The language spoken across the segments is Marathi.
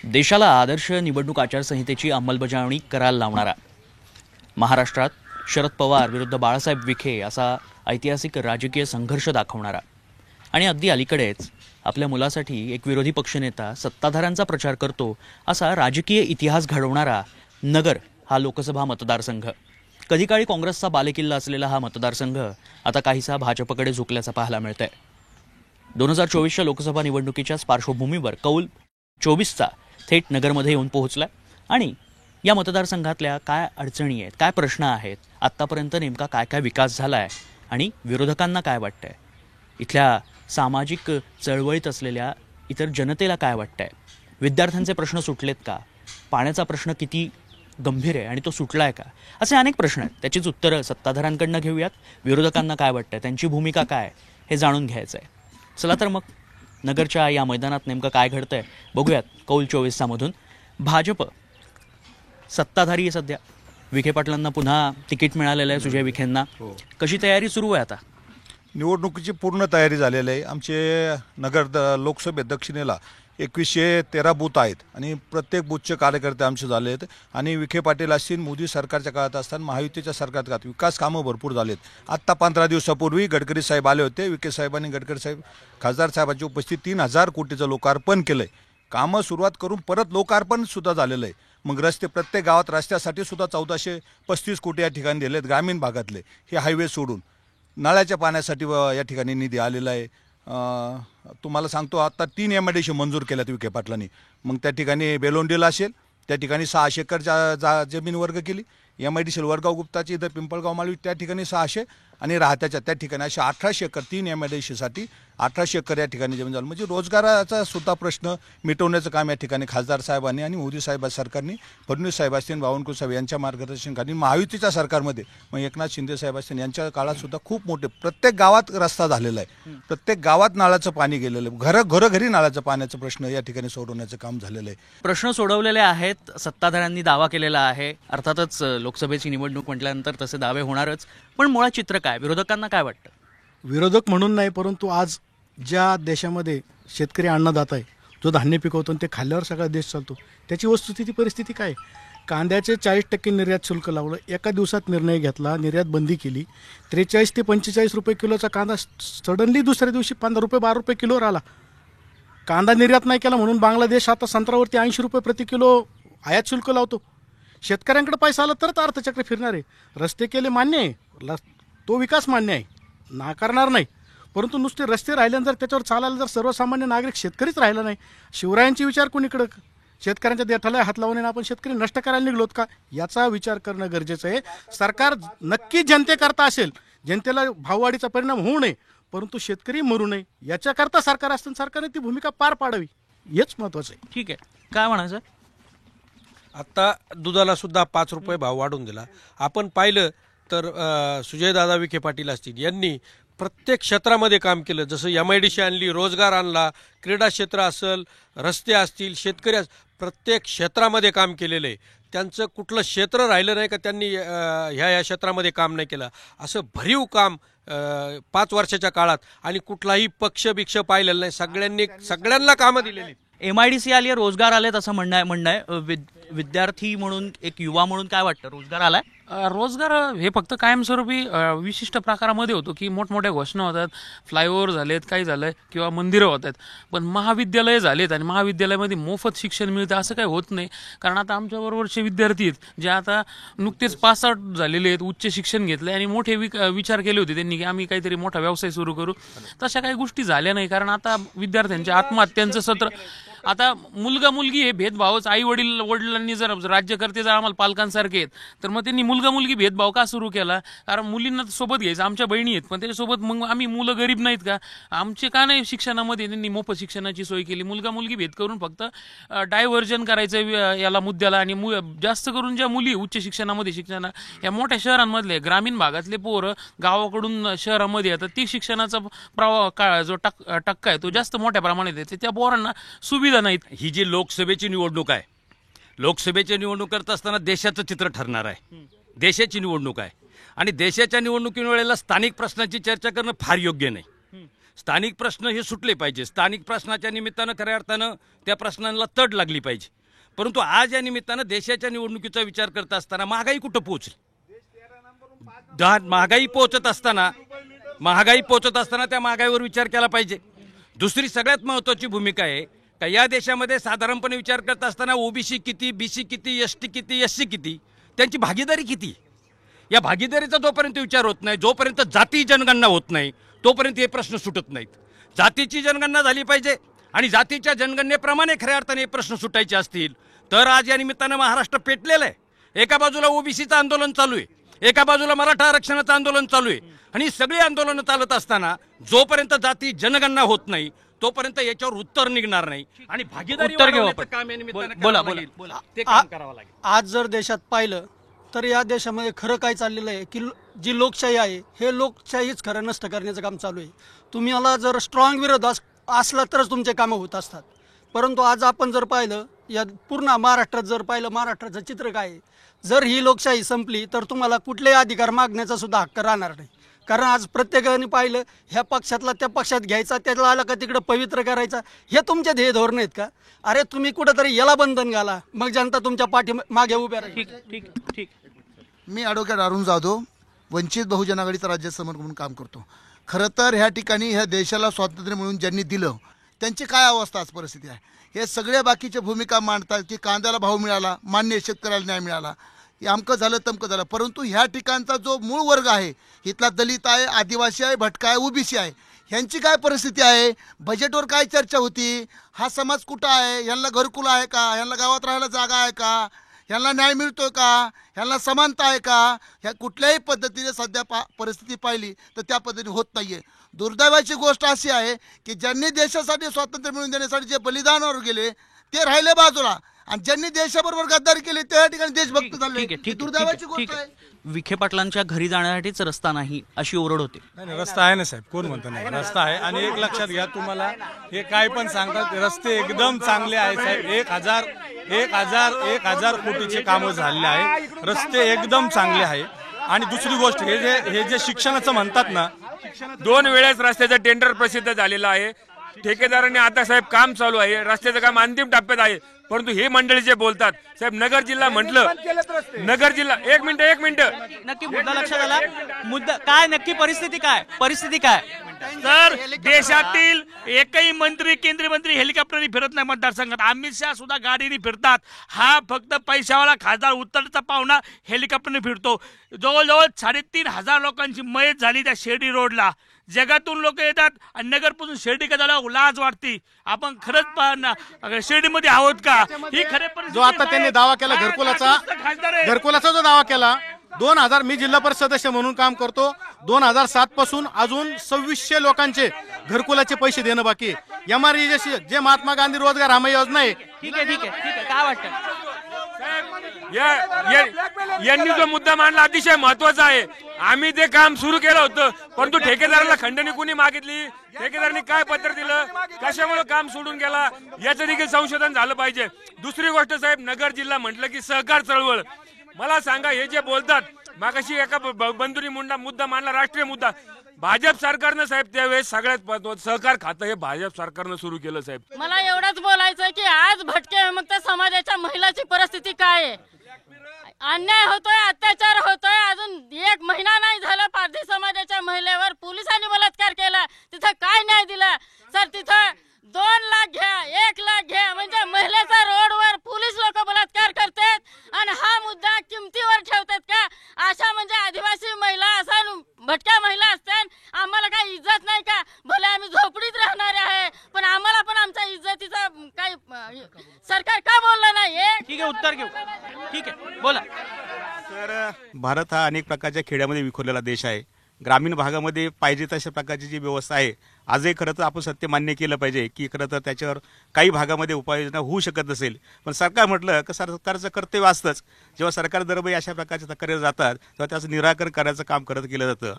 देशाला आदर्श निवडणूक आचारसंहितेची अंमलबजावणी करायला लावणारा, महाराष्ट्रात शरद पवार विरुद्ध बाळासाहेब विखे असा ऐतिहासिक राजकीय संघर्ष दाखवणारा आणि अगदी अलीकडेच आपल्या मुलासाठी एक विरोधी पक्षनेता सत्ताधाऱ्यांचा प्रचार करतो असा राजकीय इतिहास घडवणारा नगर हा लोकसभा मतदारसंघ, कधी काळी काँग्रेसचा बालेकिल्ला असलेला हा मतदारसंघ आता काहीसा भाजपकडे झुकल्याचं पाहायला मिळतंय। 2024च्या लोकसभा निवडणुकीच्या पार्श्वभूमीवर कौल 24चा थेट नगरमध्ये येऊन पोहोचला आणि या मतदारसंघातल्या काय अडचणी आहेत, काय प्रश्न आहेत, आत्तापर्यंत नेमका काय काय विकास झाला आहे आणि विरोधकांना काय वाटतंय, इथल्या सामाजिक चळवळीत असलेल्या इतर जनतेला काय वाटतंय, विद्यार्थ्यांचे प्रश्न सुटलेत का, पाण्याचा प्रश्न किती गंभीर आहे आणि तो सुटलाय का, असे अनेक प्रश्न आहेत। त्याचीच उत्तरं सत्ताधाऱ्यांकडनं घेऊयात। विरोधकांना काय वाटतंय, त्यांची भूमिका काय हे जाणून घ्यायचं आहे। चला तर मग नगरच्या या मैदानात नेमकं काय घडतंय बघूयात। कौल 24चा मधून भाजप सत्ताधारी आहे सध्या, विखे पाटलांना पुन्हा तिकीट मिळालेलं आहे, सुजय विखेंना। कशी तयारी सुरू आहे आता? निवडणुकीची पूर्ण तयारी झालेली आहे। आमचे नगर लोकसभेत दक्षिणेला 2113 बूथ आहेत आणि प्रत्येक बूथचे कार्यकर्ते आमचे झाले आहेत आणि विखे पाटील असतील मोदी सरकारच्या काळात असताना महायुतीच्या सरकारच्या काळात विकास कामं भरपूर झालेत। आत्ता 15 दिवसापूर्वी गडकरी साहेब आले होते। विखे साहेबांनी गडकरी साहेब खासदार साहेबांची उपस्थितीत 3000 कोटीचं लोकार्पण केलंय। कामं सुरुवात करून परत लोकार्पण सुद्धा झालेलं आहे। मग रस्ते प्रत्येक गावात रस्त्यासाठी सुद्धा 1435 कोटी या ठिकाणी दिलेत ग्रामीण भागातले, हे हायवे सोडून। नळाच्या पाण्यासाठी या ठिकाणी निधी आलेला आहे। तुम्हाला सांगतो आता 3 MIDC मंजूर केल्यात विखे पाटलांनी। मग त्या ठिकाणी बेलोंडीला असेल त्या ठिकाणी 600 एकर जमीन वर्ग केली। MIDC वडगाव गुप्ताची इथं पिंपळगाव माळवी त्या ठिकाणी 600 आणि राहत्याच्या त्या ठिकाणी असे 1800 एकर 3 MIDC साठी 1800 एकर या ठिकाणी जमीन झाली। म्हणजे रोजगाराचा सुद्धा प्रश्न मिटवण्याचं काम या ठिकाणी खासदार साहेबांनी आणि मोदी साहेब सरकारने, फडणवीस साहेब असतील, बावनकुळे साहेब यांच्या मार्गदर्शनाखाली महायुतीच्या सरकारमध्ये मग एकनाथ शिंदे साहेब असतील यांच्या काळात सुद्धा खूप मोठे प्रत्येक गावात रस्ता झालेला आहे। प्रत्येक गावात नळाचं पाणी गेलेलं आहे। घरोघरी नळाचं पाण्याचा प्रश्न या ठिकाणी सोडवण्याचं काम झालेलं आहे। प्रश्न सोडवलेले आहेत, सत्ताधाऱ्यांनी दावा केलेला आहे। अर्थातच लोकसभेची निवडणूक म्हटल्यानंतर तसे दावे होणारच, पण मुळात चित्र काय, विरोधकांना काय वाटतं? विरोधक म्हणून नाही, परंतु आज ज्या देशामध्ये शेतकरी अन्नदाता आहे, जो धान्य पिकवतो आणि ते खाल्ल्यावर सगळा देश चालतो, त्याची वस्तुस्थिती परिस्थिती काय? कांद्याचे 40% निर्यात शुल्क लावलं, एका दिवसात निर्णय घेतला, निर्यात बंदी केली। 43 ते 45 रुपये किलोचा कांदा सडनली दुसऱ्या दिवशी 15 रुपये 12 रुपये किलोवर आला। कांदा निर्यात नाही केला म्हणून बांगलादेश आता संत्र्यावरती 80 रुपये प्रति किलो आयात शुल्क लावतो। शेतकऱ्यांकडे पैसा आला तरच अर्थचक्र फिरणार आहे। रस्ते केले मान्य आहे, तो विकास मान्य आहे, नाकारणार नाही, परंतु नुसते रस्ते राहिल्यानंतर त्याच्यावर चालायला जर सर्वसामान्य नागरिक शेतकरीच राहिला नाही, शिवरायांची विचार कोणीकडं शेतकऱ्यांच्या देठाला हात लावून आपण शेतकरी नष्ट करायला निघलोत का, याचा विचार करणं गरजेचं आहे। सरकार नक्की जनतेकरता असेल, जनतेला भाववाढीचा परिणाम होऊ नये, परंतु शेतकरी मरू नये याच्याकरता सरकार असताना सरकारने ती भूमिका पार पाडावी, हेच महत्त्वाचं आहे। ठीक आहे, काय म्हणायचं? आता दुधाला सुद्धा 5 रुपये भाव वाढून दिला। आपण पाहिलं तर सुजयदादा विखे पाटील असतील यांनी प्रत्येक क्षेत्रामध्ये काम केलं। जसं MIDC आणली, रोजगार आणला, क्रीडा क्षेत्र असेल, रस्ते असतील, शेतकरी प्रत्येक क्षेत्रामध्ये काम केलेलं आहे। त्यांचं कुठलं क्षेत्र राहिलं नाही का त्यांनी ह्या क्षेत्रामध्ये काम नाही केलं, असं भरीव काम 5 वर्षाच्या काळात, आणि कुठलाही पक्ष पाहिलेलं नाही, सगळ्यांना कामं दिलेली। MIDC आली आहे, रोजगार आलेत असं म्हणणं आहे। विद्यार्थी म्हणून, एक युवा म्हणून काय वाटतं, रोजगार आलाय? रोजगार हे फक्त कायमस्वरूपी विशिष्ट प्रकारामध्ये होतो की मोठमोठ्या घोषणा होतात, फ्लायओव्हर झालेत, काही झालंय, किंवा मंदिरं होत आहेत, पण महाविद्यालय झालेत आणि महाविद्यालयामध्ये मोफत शिक्षण मिळतं असं काही होत नाही। कारण आता आमच्याबरोबरचे विद्यार्थी आहेत जे आता नुकतेच पास आउट झालेले आहेत, उच्च शिक्षण घेतलं आणि मोठे विचार केले होते त्यांनी की आम्ही काहीतरी मोठा व्यवसाय सुरू करू, तशा काही गोष्टी झाल्या नाही। कारण आता विद्यार्थ्यांच्या आत्महत्यांचं सत्र, आता मुलगा मुलगी हे भेदभावच, आई वडिलांनी जर राज्यकर्ते जर आम्हाला पालकांसारखे आहेत तर मग त्यांनी मुलगा मुलगी भेदभाव का सुरू केला? कारण मुलींना सोबत घ्यायचं, आमच्या बहिणी आहेत पण त्याच्यासोबत मग आम्ही मुलं गरीब नाहीत का, आमचे का नाही शिक्षणामध्ये त्यांनी मोफत शिक्षणाची सोय केली? मुलगा मुलगी भेद करून फक्त डायव्हर्जन करायचं याला मुद्द्याला, आणि जास्त करून ज्या मुली उच्च शिक्षणामध्ये या मोठ्या शहरांमधले, ग्रामीण भागातले पोरं गावाकडून शहरामध्ये येतात, ती शिक्षणाचा प्रवाह जो टक्का आहे तो जास्त मोठ्या प्रमाणात येते, त्या पोरांना सुविधा नाहीत। ही जी लोकसभेची निवडणूक आहे, लोकसभेची निवडणूक करत असताना देशाचं चित्र ठरणार आहे। देशाची निवडणूक आहे आणि देशाच्या निवडणुकीवेळेला स्थानिक प्रश्नांची चर्चा करणं फार योग्य नाही। स्थानिक प्रश्न हे सुटले पाहिजे. स्थानिक प्रश्नाच्या निमित्तानं खऱ्या अर्थानं त्या प्रश्नांना तड लागली पाहिजे. परंतु आज या निमित्तानं देशाच्या निवडणुकीचा विचार करत असताना महागाई कुठं पोहोचली? महागाई पोहोचत असताना त्या महागाईवर विचार केला पाहिजे. दुसरी सगळ्यात महत्त्वाची भूमिका आहे का या देशामध्ये साधारणपणे विचार करत असताना ओबीसी किती, बीसी किती, एसटी किती, एससी किती, त्यांची भागीदारी किती? या भागीदारीचा जोपर्यंत विचार होत नाही, जोपर्यंत जाती जनगणना होत नाही, तोपर्यंत हे प्रश्न सुटत नाहीत. जातीची जनगणना झाली पाहिजे आणि जातीच्या जनगणनेप्रमाणे खऱ्या अर्थाने हे प्रश्न सुटायचे असतील तर आज या निमित्तानं महाराष्ट्र पेटलेलं आहे. एका बाजूला ओबीसीचं आंदोलन चालू आहे, एका बाजूला मराठा आरक्षणाचं आंदोलन चालू आहे आणि सगळी आंदोलनं चालत असताना जोपर्यंत जाती जनगणना होत नाही तोपर्यंत याच्यावर उत्तर निघणार नाही आणि भागीदारी उत्तर घेऊ वाढवण्याचं आपण. काम या निमित्तानं बोला, करावं बोला, लागेल. बोला. ते काम करावं लागेल. आज जर देशात पाहिलं तर या देशामध्ये खरं काय चाललेलं आहे की जी लोकशाही आहे हे लोकशाहीच खरं नष्ट करण्याचं काम चालू आहे. तुम्हाला जर स्ट्रॉंग विरोध असला तरच तुमचे कामं होत असतात. परंतु आज आपण जर पाहिलं या पूर्ण महाराष्ट्रात जर पाहिलं महाराष्ट्राचं चित्र काय आहे, जर ही लोकशाही संपली तर तुम्हाला कुठलेही अधिकार मागण्याचा सुद्धा हक्क राहणार नाही. कारण आज प्रत्येकाने पाहिलं ह्या पक्षातला त्या पक्षात घ्यायचा, त्याला आला का तिकडं पवित्र करायचा, हे तुमचे ध्येय धोरण आहेत का? अरे तुम्ही कुठंतरी याला बंधन घाला, मग जनता तुमच्या पाठी मागे उभ्या राहील. ठीक ठीक. मी ॲडव्होकेट अरुण जाधव, वंचित बहुजन आघाडीचा राज्य समन्वयक म्हणून काम करतो. खरं तर ह्या ठिकाणी ह्या देशाला स्वातंत्र्य मिळून ज्यांनी दिलं त्यांची काय अवस्था आज परिस्थिती आहे, हे सगळे बाकीच्या भूमिका मांडतात की कांद्याला भाव मिळाला, मान्य शेतकऱ्याला न्याय मिळाला, हे अमकं झालं तमकं झालं. परंतु ह्या ठिकाणचा जो मूळ वर्ग आहे, इथला दलित आहे, आदिवासी आहे, भटका आहे, ओबीसी आहे, ह्यांची काय परिस्थिती आहे, बजेटवर काय चर्चा होती, हा समाज कुठं आहे, ह्यांना घरकुल आहे का, ह्यांना गावात राहायला जागा आहे का, ह्यांना न्याय मिळतोय का, ह्यांना समानता आहे का, ह्या कुठल्याही पद्धतीने सध्या परिस्थिती पाहिली तर त्या पद्धतीने होत नाही आहे. दुर्दैवाची गोष्ट अशी आहे की ज्यांनी देशासाठी स्वातंत्र्य मिळवून देण्यासाठी जे बलिदानावर गेले ते राहिले बाजूला आणि ज्यांनी देशाबरोबर गद्दारी केली त्या ठिकाणी देशभक्त झाले. ठीक आहे, ठीक आहे, दुर्दैवाची ठीक गोष्ट आहे. आहे. विखे पाटलांच्या घरी जाण्यासाठीच रस्ता नाही अशी ओरड होती. नाही, रस्ता आहे ना साहेब, कोण म्हणतो नाही, रस्ता आहे. आणि एक लक्षात घ्या, तुम्हाला हे काय पण सांगतात, रस्ते एकदम चांगले आहे साहेब. 1,000 कोटीचे कामं झालेले आहे, रस्ते एकदम चांगले आहे. आणि दुसरी गोष्ट, हे जे शिक्षणाचं म्हणतात ना, 2 वेळेस रस्त्याचं टेंडर प्रसिद्ध झालेलं आहे. ठेकेदारांनी आता साहेब काम चालू आहे, रस्त्याचं काम अंतिम टप्प्यात आहे. परंतु हे मंडळी जे बोलतात साहेब, नगर जिल्हा म्हटलं, नगर जिल्हा, एक मिनिट नक्की मुद्दा लक्षात आला. मुद्दा काय, नक्की परिस्थिती काय? तर देशातील एकही मंत्री, केंद्रीय मंत्री हेलिकॉप्टरनी फिरत नाही मतदारसंघात. अमित शहा सुद्धा गाडीने फिरतात. हा फक्त पैशावाला खासदार उत्तरचा पाहुणा हेलिकॉप्टरने फिरतो. जवळजवळ 3,500 लोकांची मयत झाली त्या शिर्डी रोडला. जगातून लोक येतात आणि नगरपासून शिर्डी का झाला लाज वाटती. आपण खरंच शिर्डीमध्ये आहोत का? ही खरे जो आता त्यांनी दावा केला घरकुलाचा जो दावा केला 2000, मी जिल्हा परिषद सदस्य म्हणून काम करतो, 2007 पासून अजून 2600 लोकांचे घरकुलाचे पैसे देणं बाकी आहे. MREG जे महात्मा गांधी रोजगार हमी योजना आहे. ठीक आहे. काय वाटतं? यांनी जो मुद्दा मांडला अतिशय महत्वाचा आहे. आम्ही ते काम सुरू केलं होतं, परंतु ठेकेदाराला खंडणी कुणी मागितली, ठेकेदारांनी काय पत्र दिलं, कशामुळे काम सोडून गेला, याचं देखील संशोधन झालं पाहिजे. दुसरी गोष्ट साहेब, नगर जिल्हा म्हटलं की सहकार चळवळ. मला सांगा, हे जे बोलतात, मागाशी एका बंधुनी मुद्दा मांडला, राष्ट्रीय मुद्दा. भाजप सरकारनं साहेब त्यावेळेस सगळ्यात सहकार खातं हे भाजप सरकारनं सुरू केलं साहेब. मला एवढंच बोलायचं की आज भटके विमुक्त समाजाच्या महिलाची परिस्थिती काय आहे. अन्याय होतोय, अत्याचार होतोय. अजून 1 महिना नाही झाला पारधी समाजाच्या महिलेवर पोलिसांनी बलात्कार केला. तिथं काय न्याय दिला सर? तिथं 2 लाख घ्या, 1 लाख घ्या, म्हणजे महिलेचा रोडवर पोलीस लोक बलात्कार करतात आणि हा मुद्दा किमतीवर ठेवतात का? अशा म्हणजे आदिवासी महिला असा भटक्या महिला असतात, आम्हाला काही इज्जत नाही का? भले आम्ही झोपडीत राहणारे आहे, पण आम्हाला पण आमच्या इज्जतीचा काही सरकार का बोललं नाही? ठीक आहे, उत्तर घेऊ. ठीक आहे, बोला. तर भारत हा अनेक प्रकारच्या खेड्यामध्ये विखुरलेला देश आहे. ग्रामीण भागामध्ये पाहिजे तशा प्रकारची जी व्यवस्था आहे, आजही खरं तर आपण सत्य मान्य केलं पाहिजे की खरं तर त्याच्यावर काही भागामध्ये उपाययोजना होऊ शकत नसेल. पण सरकार म्हटलं की सरकारचं कर्तव्य असतंच. जेव्हा सरकार दरबारी अशा प्रकारच्या तक्रारी जातात तेव्हा त्याचं निराकरण करायचं काम केलं जातं.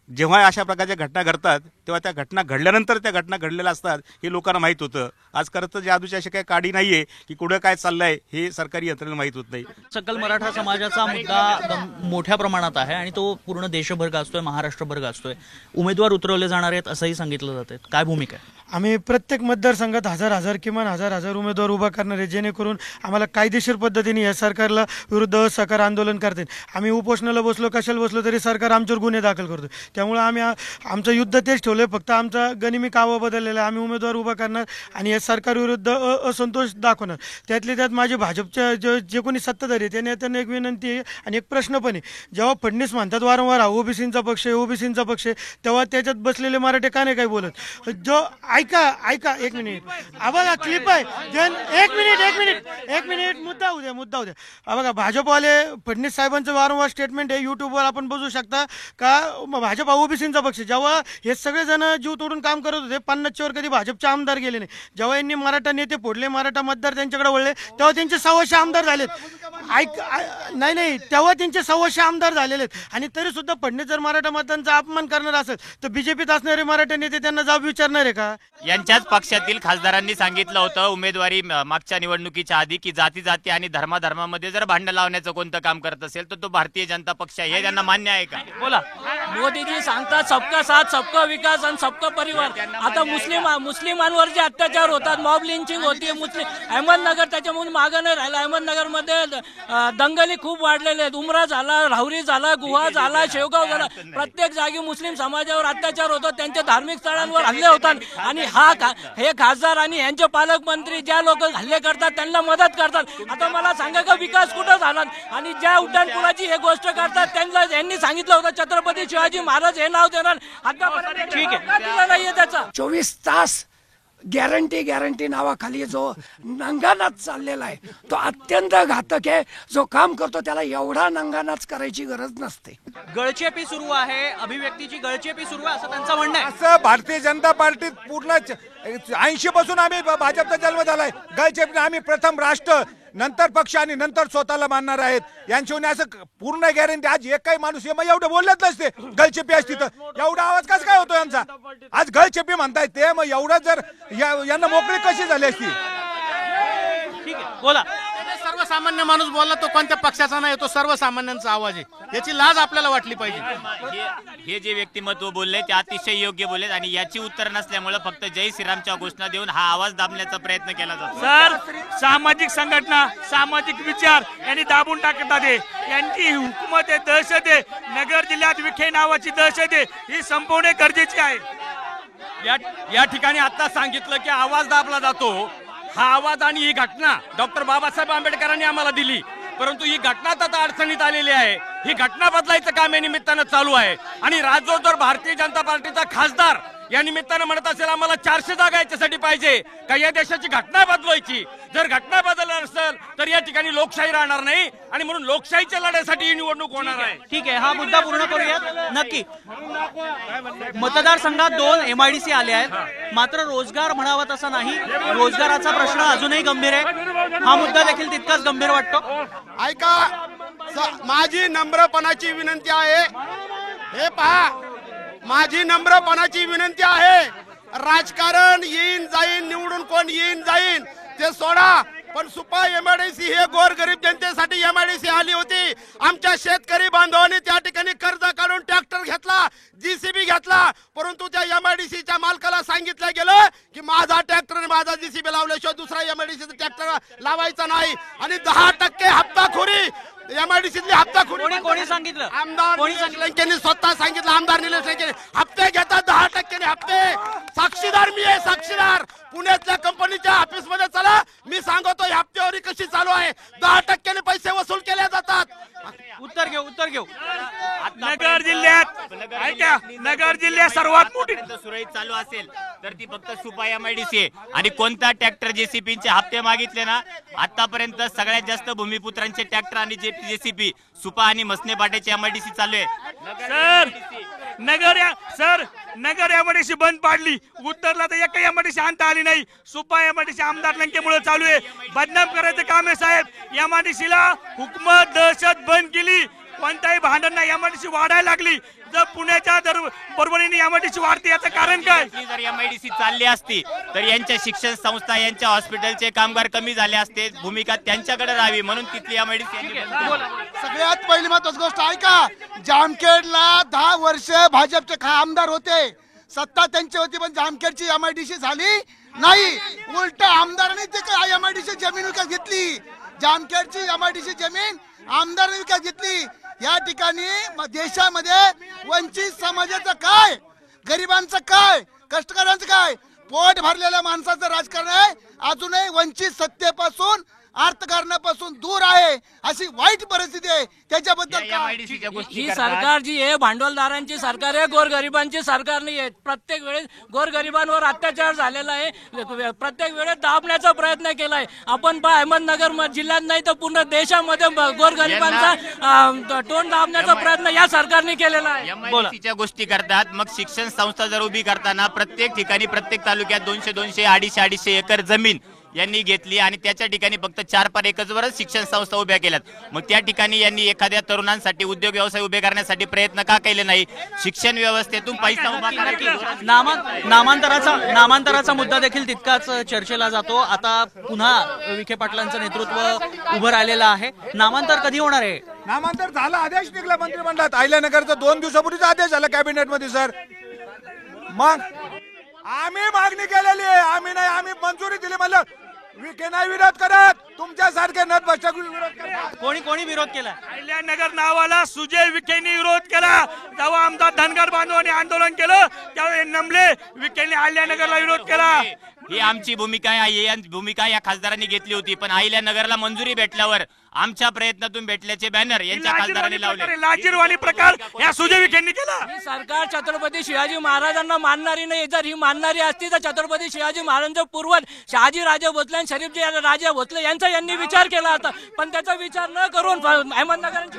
जेव्हा अशा प्रकारच्या घटना घडतात तेव्हा त्या घटना घडल्यानंतर त्या घटना घडलेल्या असतात हे लोकांना माहीत होतं. आज खरं तर जादूची अशी काही काडी नाही आहे की कुठं काय चाललंय हे सरकारी यंत्रणेला माहीत होत नाही. सकल मराठा समाजाचा मुद्दा मोठ्या प्रमाणात आहे आणि तो पूर्ण देशभर गाजतोय, महाराष्ट्रभर गाजतोय. उमेदवार उतरवले जाणार आहेत असंही सांगितलं जातंय. काय भूमिका आहे? आम्ही प्रत्येक मतदारसंघात किमान हजार उमेदवार उभा करणार आहे, जेणेकरून आम्हाला कायदेशीर पद्धतीने या सरकारला विरुद्ध असहकार आंदोलन करता येईल. आम्ही उपोषणाला बसलो, कशाला बसलो तरी सरकार आमच्यावर गुन्हे दाखल करतो. त्यामुळे आम्ही आमचं युद्ध तेच ठेवलं आहे. फक्त आमचा गनिमी कावा बदललेला आहे. आम्ही उमेदवार उभा करणार आणि या सरकारविरुद्ध असंतोष दाखवणार. त्यातले त्यात माझे भाजपच्या जे कोणी सत्ताधारी आहे त्यांना एक विनंती आहे आणि एक प्रश्न पण आहे. जेव्हा फडणवीस म्हणतात वारंवार ओबीसींचा पक्ष आहे, तेव्हा त्याच्यात बसलेले मराठे का नाही काही बोलत? जो ऐका एक मिनिट, बघा क्लिप आहे. एक मिनिट मुद्दा होऊ द्या. बघा भाजपवाले फडणवीस साहेबांचं वारंवार स्टेटमेंट आहे, युट्यूबवर आपण बघू शकता का भाजप ओबीसींचा पक्ष. जेव्हा हे सगळेजण जीव तोडून काम करत होते, 50च्या वर कधी भाजपचे आमदार गेले नाही. जेव्हा यांनी मराठा नेते फोडले, मराठा मतदार त्यांच्याकडे वळले, तेव्हा त्यांचे 100 आमदार झालेत. नाही तेव्हा त्यांचे 100 आमदार झालेले आहेत. आणि तरी सुद्धा फडणवीस जर मराठा मतदारांचा अपमान करणार असेल तर बीजेपीत असणारे मराठा नेते त्यांना जाब विचारणार आहे का? यांच्याच पक्षातील खासदारांनी सांगितलं होतं उमेदवारी मागच्या निवडणुकीच्या आधी की जाती आणि धर्मामध्ये जर भांडण लावण्याचं कोणतं काम करत असेल तर तो भारतीय जनता पक्ष आहे. हे त्यांना मान्य आहे का? बोला. मोदीजी सांगतात सबका साथ, सबका विकास आणि सबका परिवार. आता मुस्लिमांवर जे अत्याचार होतात, मॉब लिंचिंग होती, अहमदनगर त्याच्यामुळे मागं नाही राहिलं. अहमदनगरमध्ये दंगली खूप वाढलेले आहेत. उमरा झाला, राहुरी झाला, गुहा झाला, शेवगाव झाला. प्रत्येक जागी मुस्लिम समाजावर अत्याचार होतो, त्यांच्या धार्मिक स्थळांवर हल्ले होतात. आणि हे खासदार आणि यांचे पालकमंत्री ज्या लोक हल्ले करतात त्यांना मदत करतात. आता मला सांगा का विकास कुठं झाला? आणि ज्या उड्डाणपुलाची हे गोष्ट करतात त्यांना यांनी सांगितलं होतं छत्रपती शिवाजी महाराज हे नाव देणार. आतापर्यंत ठीक आहे नाहीये त्याचा. 24 तास गॅरंटी नावाखाली जो नंगानाच चाललेला आहे तो अत्यंत घातक आहे. जो काम करतो त्याला एवढा नंगानाच करायची गरज नसते. गळचेपी सुरू आहे, अभिव्यक्तीची गळचेपी सुरू आहे असं त्यांचं म्हणणं आहे. असं भारतीय जनता पार्टीत पूर्ण 80 पासून आम्ही भाजपचा जन्म झालाय. गळचेपी आम्ही प्रथम राष्ट्र, नंतर पक्ष आणि नंतर स्वतःला मानणार आहेत. यांच्यावर असं पूर्ण गॅरंटी. आज एक काही माणूस एवढं बोलत नसते. गळचेपी असती तर एवढा आवाज कसा काय होतो यांचा? आज गळचेपी म्हणताय ते, मग एवढं जर यांना मोकळी कशी झाली असती? ठीक आहे, बोला. सर्वसामान्य माणूस बोलला तो कोणत्या पक्षाचा नाही, तो सर्वसामान्यांचा आवाज आहे. याची लाज आपल्याला वाटली पाहिजे. हे जे व्यक्तिमत्व बोलले ते अतिशय योग्य बोलले आणि याची उत्तर नसल्यामुळे फक्त जय श्रीरामच्या घोषणा देऊन हा आवाज दाबण्याचा प्रयत्न केला जातो. सर, सामाजिक संघटना, सामाजिक विचार यांनी दाबून टाकत आहे. यांची हुकूमत आहे, दहशत आहे. नगर जिल्ह्यात विखे नावाची दहशत आहे, ही संपवणे गरजेची आहे. या ठिकाणी आता सांगितलं की आवाज दाबला जातो. हा आवाज आणि ही घटना डॉक्टर बाबासाहेब आंबेडकरांनी आम्हाला दिली, परंतु ही घटना आता अडचणीत आलेली आहे. ही घटना बदलायचं काम या निमित्तानं चालू आहे. आणि राजोदर भारतीय जनता पार्टीचा खासदार या निमित्तानं म्हणत असेल आम्हाला 400 जागा याच्यासाठी पाहिजे का या देशाची घटना बदलायची. जर घटना बदलणार असेल तर या ठिकाणी लोकशाही राहणार नाही आणि म्हणून लोकशाहीच्या लढ्यासाठी ही निवडणूक होणार आहे. ठीक आहे, हा मुद्दा पूर्ण करूयात. नक्की मतदारसंघात 2 MIDC आले आहेत, मात्र रोजगार म्हणावा तसा नाही. रोजगाराचा प्रश्न अजूनही गंभीर आहे. हा मुद्दा देखील तितकाच गंभीर वाटतो. ऐका, माझी नम्रपणाची विनंती आहे. हे पहा, माझी नम्रपणाची विनंती आहे. राजकारण येईन जाईन, निवडून कोण येईन जाईन ते सोडा, पण सुपा MIDC हे गोरगरीब जनतेसाठी MIDC आली होती. आमच्या शेतकरी बांधवांनी त्या ठिकाणी कर्ज काढून ट्रॅक्टर घेतला, JCB घेतला, परंतु त्या MIDCच्या मालकाला सांगितलं गेलं की माझा ट्रॅक्टर आणि माझा JCB लावल्याशिवाय दुसरा MIDCचा ट्रॅक्टर लावायचा नाही. आणि 10% हप्ताखोरी MIDCतली हप्ताखोरी कोणी सांगितलं? आमदार निलेश लंकेंनी स्वतः सांगितलं. आमदार निलेश लंके हप्ते घेतात 10% हप्ते. साक्षीदार मी आहे, साक्षीदार. पुण्यातल्या कंपनीच्या ऑफिस मध्ये चला, मी सांगतो हप्तेवारी कशी चालू आहे. 10% पैसे वसूल केले जातात. उत्तर घेऊ. नगर जिल्ह्यात सर्वात मोठी सुरळीत चालू असेल तर ती फक्त सुपा MIDC आहे. आणि कोणता ट्रॅक्टर JCBचे हप्ते मागितले ना, आतापर्यंत सगळ्यात जास्त भूमिपुत्रांचे ट्रॅक्टर आणि JCB सुपा आणि मसने पाट्याचे MIDC चालू आहे. नगर MIDC बंद पाडली. उत्तरला तर एकही MIDC आणता आली नाही. सुपा MIDC आमदार लंकेमुळे चालू आहे. बदनाम करायचं काम आहे साहेब. MIDCला हुकूमत दहशत बंद केली. कोणताही भांडण नाही. MIDC वाढायला लागली. जर पुण्याच्या बरोबरीने एमआयडीसी वाढते याचं कारण काय? जर एमआयडीसी चालली असती तर यांच्या शिक्षण संस्था यांच्या हॉस्पिटलचे कामगार कमी झाले असते, भूमिका त्यांच्याकडे राहावी म्हणून तिथली एमआयडीसी. सगळ्यात पहिली महत्वाची गोष्ट ऐका, जामखेडला 10 वर्ष भाजपचे आमदार होते, सत्ता त्यांची होती, पण जामखेडची एमआयडीसी झाली नाही. उलट आमदारांनी ते एमआयडीसी जमीन विकत घेतली. जामखेडची एमआयडीसी जमीन आमदारांनी विकत घेतली. या ठिकाणी देशामध्ये वंचित समाजाचं काय, गरिबांचं काय, कष्टकऱ्यांचं काय, पोट भरलेल्या माणसाचं राजकारण आहे. अजूनही वंचित सत्तेपासून अर्थकारणापासून दूर आहे, अशी वाईट परिस्थिती आहे. त्याच्याबद्दल ही सरकार जी आहे भांडवलदारांची सरकार आहे, गोरगरिबांची सरकार नाही आहे. प्रत्येक वेळेस गोरगरिबांवर अत्याचार झालेला आहे, प्रत्येक वेळेस दाबण्याचा प्रयत्न केलाय. आपण अहमदनगर जिल्ह्यात नाही तर पूर्ण देशामध्ये गोरगरिबांचा तोंड दाबण्याचा प्रयत्न या सरकारने केलेला आहे. एमआयडीसीच्या गोष्टी करतात. मग शिक्षण संस्था जर उभी करताना प्रत्येक ठिकाणी प्रत्येक तालुक्यात 200-200, 250-250 एकर जमीन यांनी घेतली आणि त्याच्या ठिकाणी फक्त 4-5 एकरवरच शिक्षण संस्था उभ्या केल्यात. मग त्या ठिकाणी यांनी एखाद्या तरुणांसाठी उद्योग व्यवसाय उभे करण्यासाठी प्रयत्न का केले नाही? शिक्षण व्यवस्थेतून पैसा उभा करायची. नामांतराचा मुद्दा देखील तितकाच चर्चेला जातो. आता पुन्हा विखे पाटलांचं नेतृत्व उभं राहिलेलं आहे. नामांतर कधी होणार आहे? नामांतर झालं, आदेश निघाला मंत्रिमंडळात. अहिल्यानगरचा 2 दिवसापूर्वीचा आदेश झाला कॅबिनेटमध्ये सर. मग आम्ही मागणी केलेली आहे, आम्ही मंजुरी दिली. म्हणलं विखे नाही विरोध करत, तुमच्यासारखे नतभक्षक विरोध करतात. कोणी विरोध केला? अहिल्यानगर नावाला सुजय विखेंनी विरोध केला. जेव्हा आमदार धनगर बांधवांनी आंदोलन केलं त्यावेळी नमले विखेंनी अहिल्यानगरला विरोध केला. ही आमची भूमिका आहे, ही भूमिका या खासदारांनी घेतली होती. पण अहिल्यानगरला मंजुरी भेटल्यावर आमच्या प्रयत्नातून भेटल्याचे बॅनर यांच्या खासदारांनी लावले. लाजीरवाणी प्रकार या सुजय विखेंनी केला. ही सरकार छत्रपती शिवाजी महाराजांना मानणारी नाही. जर ही मानणारी असती तर छत्रपती शिवाजी महाराजांचा पूर्वज शहाजी राजे भोसले आणि शरीफजी राजे भोसले यांचा यांनी विचार केला होता. पण त्याचा विचार न करून अहमदनगरांची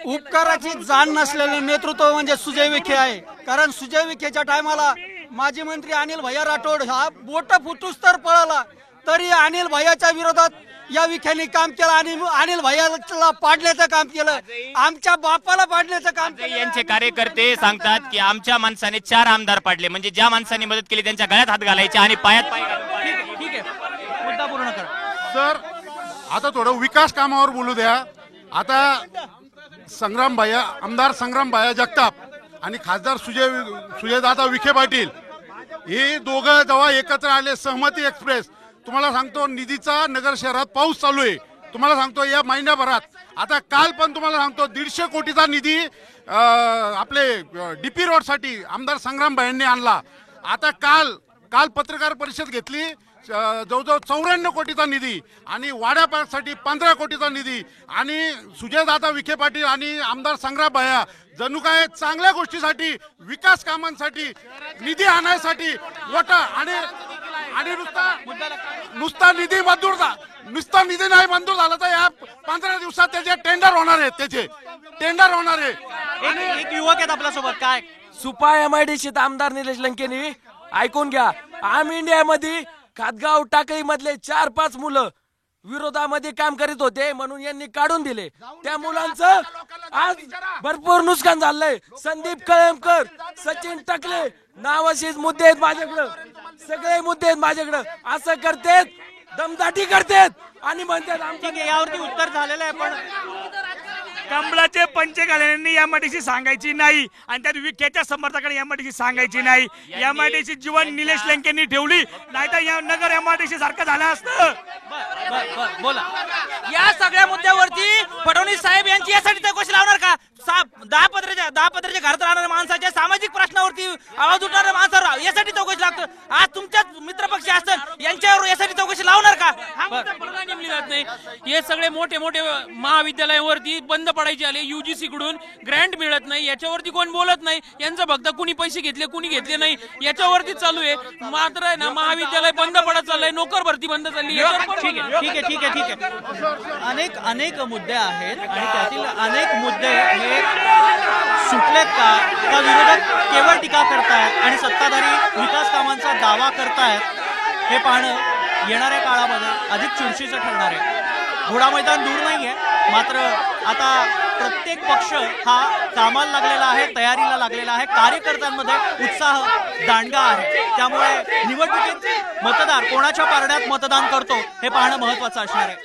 उपकाराची जाण नसलेले नेतृत्व म्हणजे सुजय विखे आहे. कारण सुजय विखेच्या टायमाला माजी मंत्री अनिल भैया राठोड हा बोट फुटूस तर पळाला, तरी अनिल भैयाच्या विरोधात या विखेंनी काम केलं आणि अनिल भैयाला पाडण्याचं काम केलं, आमच्या बापाला पाडण्याचं काम केलं. यांचे कार्यकर्ते सांगतात की आमच्या माणसाने 4 आमदार पाडले, म्हणजे ज्या माणसाने मदत केली त्यांच्या गळ्यात हात घालायचे आणि पायात पाय घालायचे. ठीक आहे, मुद्दा पूर्ण करा सर. आता थोडं विकास कामावर बोलू द्या. आता आमदार संग्राम भैया जगताप आणि खासदार सुजयदादा विखे पाटील हे दोघं जेव्हा एकत्र आले, सहमती एक्सप्रेस, तुम्हाला सांगतो निधीचा नगर शहरात पाऊस चालू आहे. तुम्हाला सांगतो या महिन्याभरात, आता काल पण तुम्हाला सांगतो 150 कोटीचा निधी आपले डीपी रोडसाठी आमदार संग्राम भैयांनी आणला. आता काल पत्रकार परिषद घेतली, जवळजवळ 94 कोटीचा निधी आणि वाड्या पार्कसाठी 15 कोटीचा निधी आणि सुजयदादा विखे पाटील आणि आमदार संग्राम भैया जणू काय चांगल्या गोष्टीसाठी, विकास कामांसाठी निधी आणण्यासाठी वोटा आणि नुसता निधी मंजूर नुसता निधी नाही मंजूर झाला तर या 15 दिवसात त्याचे टेंडर होणार आहे. एक युवक आहेत आपल्यासोबत. काय सुपा एमआयडीसीत आमदार निलेश लंकेनी ऐकून घ्या. आम इंडियामध्ये खातगाव टाकळी मधले 4-5 मुलं विरोधामध्ये काम करीत होते म्हणून यांनी काढून दिले. त्या मुलांचं आज भरपूर नुकसान झालंय. संदीप कळमकर, सचिन टकले नावाशीच मुद्दे आहेत माझ्याकडं, सगळे मुद्दे आहेत माझ्याकडं. असं करतेत, दमदाटी करतेत आणि म्हणतात यावरती उत्तर झालेलं आहे. पण कमळाचे पंचे घालण्यानी एमआयडीसी सांगायची नाही आणि त्यात विखेच्या समर्थकांनी एमआयडीसी सांगायची नाही. एमआयडीसी जीवन निलेश लंकेंनी ठेवली, नाहीतर या नगर एमआयडीसी सारखं झालं असतं. बोला. या सगळ्या मुद्द्यावरती फडणवीस साहेब यांची यासाठी चौकशी लावणार का? 10 पत्र्याच्या घरात राहणाऱ्या माणसाच्या सामाजिक प्रश्नावरती आवाज उठणाऱ्या माणसावर यासाठी चौकशी लागतं. आज तुमच्याच मित्रपक्ष असतात यांच्यावर यासाठी चौकशी लावणार का? हा मुद्दा पुन्हा नेमली जात नाही. हे सगळे मोठे महाविद्यालयावरती बंद पडायचे आले, युजीसी कडून ग्रँट मिळत नाही, याच्यावरती कोण बोलत नाही. यांचं फक्त कुणी पैसे घेतले कुणी घेतले नाही याच्यावरती चालू आहे. मात्र आहे ना, महाविद्यालय बंद पडत चाललंय, नोकर भरती बंद चालली. ठीक आहे. अनेक मुद्दे आहेत आणि त्यातील अनेक मुद्दे हे सुटलेत का विरोधक केवळ टीका करतायत आणि सत्ताधारी विकास कामांचा दावा करतायत हे पाहणं येणाऱ्या काळामध्ये अधिक चुरशीचं ठरणार आहे. घोडा मैदान दूर नाहीये, मात्र आता प्रत्येक पक्ष हा कामाला लागलेला आहे, तयारीला लागलेला आहे. कार्यकर्त्यांमध्ये उत्साह दांडगा आहे. त्यामुळे निवडणुकीत मतदार कोणाच्या पारड्यात मतदान करतो हे पाहणं महत्त्वाचं असणार आहे.